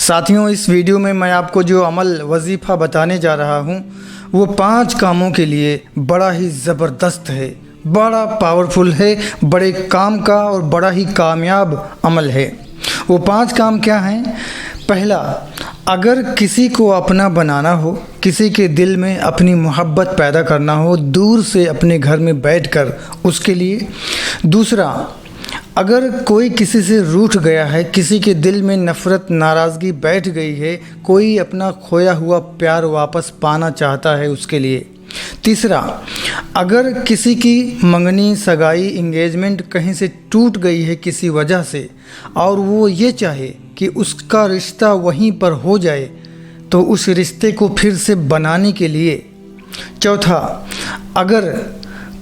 साथियों, इस वीडियो में मैं आपको जो अमल वजीफ़ा बताने जा रहा हूँ वो 5 कामों के लिए बड़ा ही ज़बरदस्त है, बड़ा पावरफुल है, बड़े काम का और बड़ा ही कामयाब अमल है। वो 5 काम क्या हैं? पहला, अगर किसी को अपना बनाना हो, किसी के दिल में अपनी मोहब्बत पैदा करना हो, दूर से अपने घर में बैठकर उसके लिए। दूसरा, अगर कोई किसी से रूठ गया है, किसी के दिल में नफ़रत नाराज़गी बैठ गई है, कोई अपना खोया हुआ प्यार वापस पाना चाहता है उसके लिए। तीसरा, अगर किसी की मंगनी, सगाई, इंगेजमेंट कहीं से टूट गई है किसी वजह से और वो ये चाहे कि उसका रिश्ता वहीं पर हो जाए, तो उस रिश्ते को फिर से बनाने के लिए। चौथा, अगर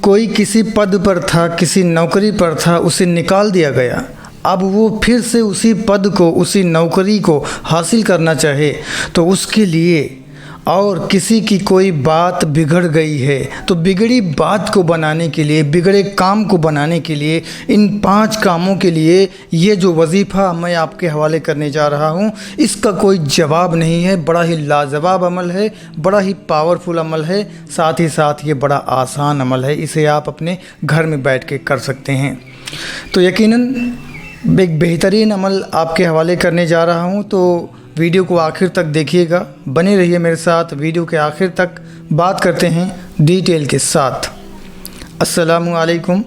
कोई किसी पद पर था, किसी नौकरी पर था, उसे निकाल दिया गया, अब वो फिर से उसी पद को, उसी नौकरी को हासिल करना चाहे तो उसके लिए। और किसी की कोई बात बिगड़ गई है तो बिगड़ी बात को बनाने के लिए, बिगड़े काम को बनाने के लिए, इन 5 कामों के लिए ये जो वजीफ़ा मैं आपके हवाले करने जा रहा हूँ, इसका कोई जवाब नहीं है। बड़ा ही लाजवाब अमल है, बड़ा ही पावरफुल अमल है, साथ ही साथ ये बड़ा आसान अमल है। इसे आप अपने घर में बैठ के कर सकते हैं। तो यकीनन एक बेहतरीन अमल आपके हवाले करने जा रहा हूँ, तो वीडियो को आखिर तक देखिएगा, बने रहिए मेरे साथ। वीडियो के आखिर तक बात करते हैं डिटेल के साथ। अस्सलामु अलैकुम,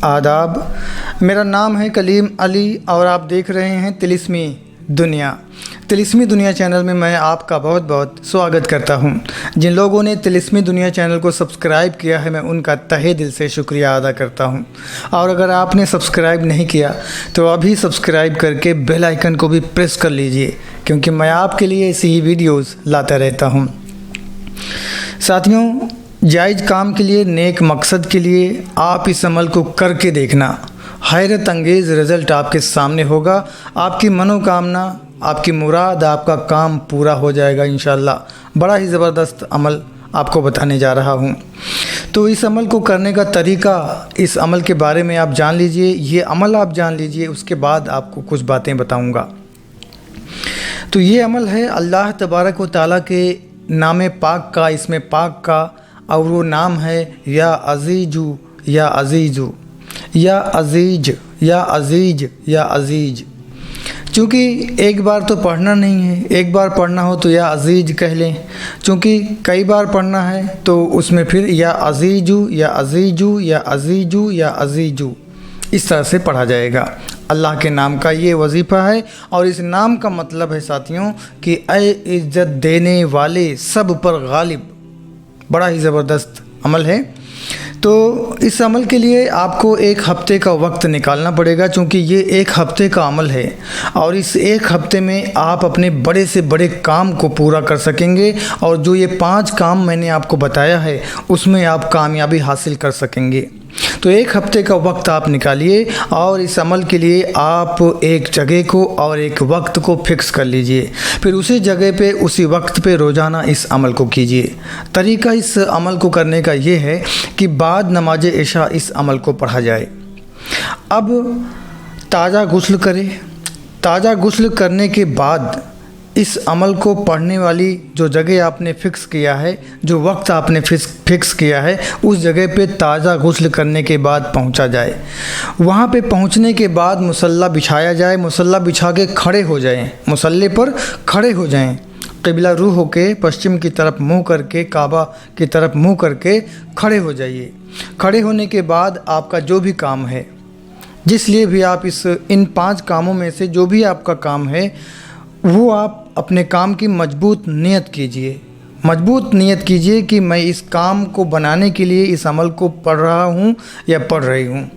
आदाब। मेरा नाम है कलीम अली और आप देख रहे हैं तिलिस्मी दुनिया। तिलिस्मी दुनिया चैनल में मैं आपका बहुत बहुत स्वागत करता हूं। जिन लोगों ने तिलिस्मी दुनिया चैनल को सब्सक्राइब किया है, मैं उनका तहे दिल से शुक्रिया अदा करता हूं। और अगर आपने सब्सक्राइब नहीं किया तो अभी सब्सक्राइब करके बेल आइकन को भी प्रेस कर लीजिए, क्योंकि मैं आपके लिए ऐसी ही वीडियोज़ लाता रहता हूँ। साथियों, जायज़ काम के लिए, नेक मकसद के लिए आप इस अमल को करके देखना। हैरत अंगेज़ रिज़ल्ट आपके सामने होगा। आपकी मनोकामना, आपकी मुराद, आपका काम पूरा हो जाएगा इंशाअल्लाह। बड़ा ही ज़बरदस्त अमल आपको बताने जा रहा हूँ। तो इस अमल को करने का तरीका, इस अमल के बारे में आप जान लीजिए, ये अमल आप जान लीजिए, उसके बाद आपको कुछ बातें बताऊँगा। तो ये अमल है अल्लाह तबारक व तआला के नाम पाक का, इसमें पाक का, और वो नाम है या अज़ीज़ु या अज़ीज़ु, या अज़ीज़ या अज़ीज़ या अज़ीज़। चूँकि एक बार तो पढ़ना नहीं है, एक बार पढ़ना हो तो या अज़ीज़ कह लें। चूँकि कई बार पढ़ना है तो उसमें फिर या अज़ीज़ु या अज़ीज़ु या अज़ीज़ु या अज़ीज़ु इस तरह से पढ़ा जाएगा। अल्लाह के नाम का ये वजीफ़ा है और इस नाम का मतलब है साथियों कि ऐ इज़्ज़त देने वाले सब पर गालिब। बड़ा ही ज़बरदस्त अमल है। तो इस अमल के लिए आपको 1 हफ़्ते का वक्त निकालना पड़ेगा, क्योंकि ये 1 हफ़्ते का अमल है और इस 1 हफ़्ते में आप अपने बड़े से बड़े काम को पूरा कर सकेंगे। और जो ये 5 काम मैंने आपको बताया है उसमें आप कामयाबी हासिल कर सकेंगे। तो 1 हफ़्ते का वक्त आप निकालिए और इस अमल के लिए आप एक जगह को और एक वक्त को फिक्स कर लीजिए। फिर उसी जगह पे, उसी वक्त पे रोज़ाना इस अमल को कीजिए। तरीका इस अमल को करने का ये है कि बाद नमाज इशा इस अमल को पढ़ा जाए। अब ताज़ा गुस्ल करें। ताज़ा गुस्ल करने के बाद इस अमल को पढ़ने वाली जो जगह आपने फ़िक्स किया है, जो वक्त आपने फ़िक्स किया है, उस जगह पे ताज़ा गुस्ल करने के बाद पहुंचा जाए। वहां पे पहुंचने के बाद मुसल्ला बिछाया जाए। मुसल्ला बिछा के खड़े हो जाएं, मुसल्ले पर खड़े हो जाएं, क़िबला रूह होके, पश्चिम की तरफ मुँह करके, काबा की तरफ मुँह करके खड़े हो जाइए। खड़े होने के बाद आपका जो भी काम है, जिस लिए भी आप इन 5 कामों में से जो भी आपका काम है, वो आप अपने काम की मजबूत नियत कीजिए। मजबूत नियत कीजिए कि मैं इस काम को बनाने के लिए इस अमल को पढ़ रहा हूँ या पढ़ रही हूँ।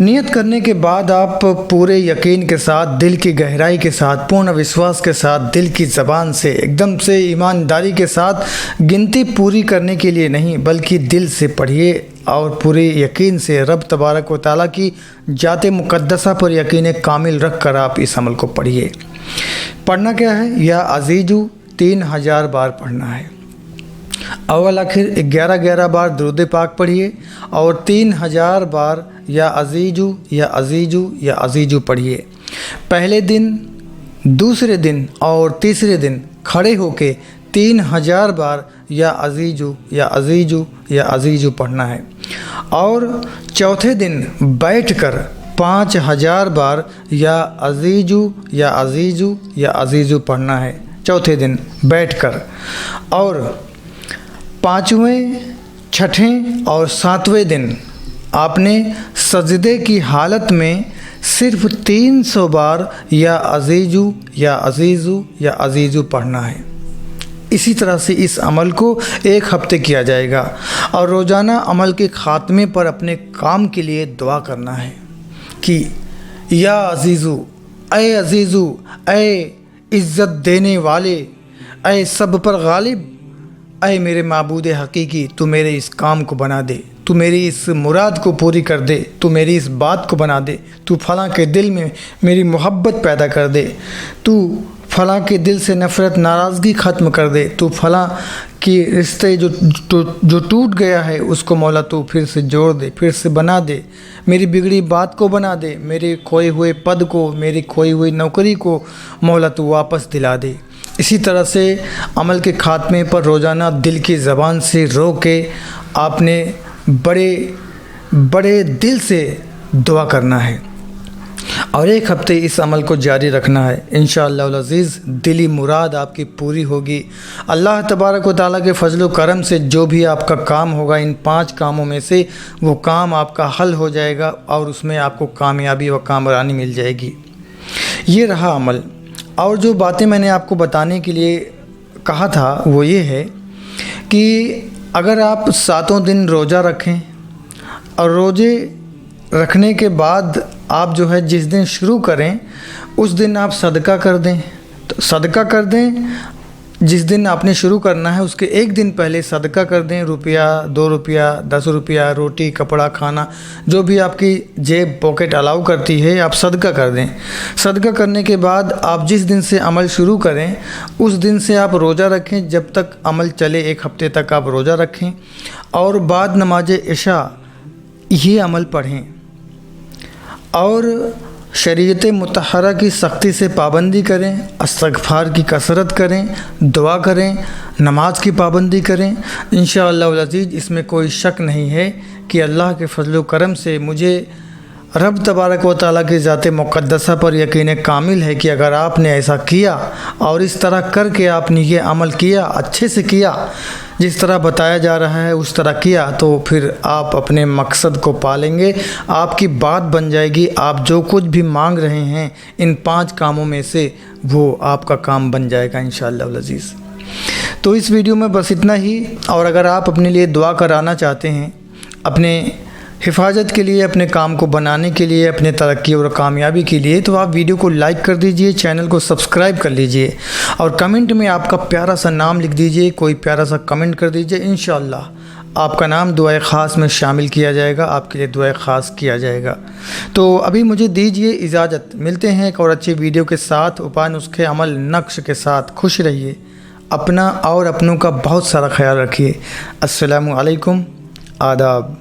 नियत करने के बाद आप पूरे यकीन के साथ, दिल की गहराई के साथ, पूर्ण विश्वास के साथ, दिल की ज़बान से, एकदम से ईमानदारी के साथ, गिनती पूरी करने के लिए नहीं बल्कि दिल से पढ़िए और पूरे यकीन से रब तबारक व तआला की जाते मुक़द्दसा पर यकीन कामिल रख कर आप इस अमल को पढ़िए। पढ़ना क्या है? या अज़ीज़ु 3000 बार पढ़ना है। अव्वल आखिर 11-11 बार दुरूद पाक पढ़िए और 3000 बार या अज़ीज़ु या अज़ीज़ु या अज़ीज़ु पढ़िए। पहले दिन दूसरे दिन और तीसरे दिन खड़े होके 3000 बार या अज़ीज़ु या अज़ीज़ु या अज़ीज़ु पढ़ना है। और चौथे दिन बैठकर 5000 बार या अज़ीज़ु या अज़ीज़ु या अज़ीज़ु पढ़ना है, चौथे दिन बैठकर। और पाँचवें, छठें और सातवें दिन आपने सजदे की हालत में सिर्फ 300 बार या अज़ीज़ु या अज़ीज़ु या अज़ीज़ु पढ़ना है। इसी तरह से इस अमल को 1 हफ्ते किया जाएगा। और रोज़ाना अमल के ख़ात्मे पर अपने काम के लिए दुआ करना है कि या अज़ीज़ु, ऐ अज़ीज़ु, ऐ इज़्ज़त देने वाले, ऐ सब पर गालिब, ऐ मेरे माबूद हकीकी, तू मेरे इस काम को बना दे, तू मेरी इस मुराद को पूरी कर दे, तू मेरी इस बात को बना दे, तू फ़लाँ के दिल में मेरी मोहब्बत पैदा कर दे, तू फ़लाँ के दिल से नफ़रत नाराज़गी ख़त्म कर दे, तू फ़लाँ की रिश्ते जो टूट गया है उसको मौला तू फिर से जोड़ दे, फिर से बना दे, मेरी बिगड़ी बात को बना दे, मेरे खोए हुए पद को, मेरी खोई हुई नौकरी को मौला तू वापस दिला दे। इसी तरह से अमल के ख़ात्मे पर रोज़ाना दिल की ज़बान से रो के आपने बड़े बड़े दिल से दुआ करना है और 1 हफ्ते इस अमल को जारी रखना है। इंशाअल्लाह अज़ीज़ दिली मुराद आपकी पूरी होगी। अल्लाह तबारक व तआला के फ़ज़ल व करम से जो भी आपका काम होगा, इन 5 कामों में से वो काम आपका हल हो जाएगा और उसमें आपको कामयाबी व कामरानी मिल जाएगी। ये रहा अमल। और जो बातें मैंने आपको बताने के लिए कहा था वो ये है कि अगर आप 7 दिन रोज़ा रखें और रोज़े रखने के बाद आप जो है जिस दिन शुरू करें उस दिन आप सदका कर दें, तो सदका कर दें। जिस दिन आपने शुरू करना है उसके 1 दिन पहले सदका कर दें, रुपया, 2 रुपया, 10 रुपया, रोटी, कपड़ा, खाना, जो भी आपकी जेब पॉकेट अलाउ करती है आप सदका कर दें। सदका करने के बाद आप जिस दिन से अमल शुरू करें उस दिन से आप रोज़ा रखें, जब तक अमल चले 1 हफ्ते तक आप रोज़ा रखें और बाद नमाज इशा ये अमल पढ़ें और शरीयत मुतहरा की सख्ती से पाबंदी करें, इस्तिग़फ़ार की कसरत करें, दुआ करें, नमाज की पाबंदी करें। इंशाअल्लाह अज़ीज़ इसमें कोई शक नहीं है कि अल्लाह के फ़ज़ल व करम से मुझे रब तबारक व तआला की ज़ात मुक़द्दसा पर यकीन कामिल है कि अगर आपने ऐसा किया और इस तरह करके आपने ये अमल किया, अच्छे से किया, जिस तरह बताया जा रहा है उस तरह किया, तो फिर आप अपने मकसद को पालेंगे, आपकी बात बन जाएगी। आप जो कुछ भी मांग रहे हैं इन 5 कामों में से वो आपका काम बन जाएगा इंशाअल्लाह अज़ीज़। तो इस वीडियो में बस इतना ही। और अगर आप अपने लिए दुआ कराना चाहते हैं, अपने हिफाजत के लिए, अपने काम को बनाने के लिए, अपने तरक्की और कामयाबी के लिए, तो आप वीडियो को लाइक कर दीजिए, चैनल को सब्सक्राइब कर लीजिए और कमेंट में आपका प्यारा सा नाम लिख दीजिए, कोई प्यारा सा कमेंट कर दीजिए। इंशाअल्लाह आपका नाम दुआए ख़ास में शामिल किया जाएगा, आपके लिए दुआए ख़ास किया जाएगा। तो अभी मुझे दीजिए इजाज़त, मिलते हैं एक और अच्छी वीडियो के साथ, उपाय नुस्खे अमल नक्श के साथ। खुश रहिए, अपना और अपनों का बहुत सारा ख्याल रखिए। अस्सलामु अलैकुम, आदाब।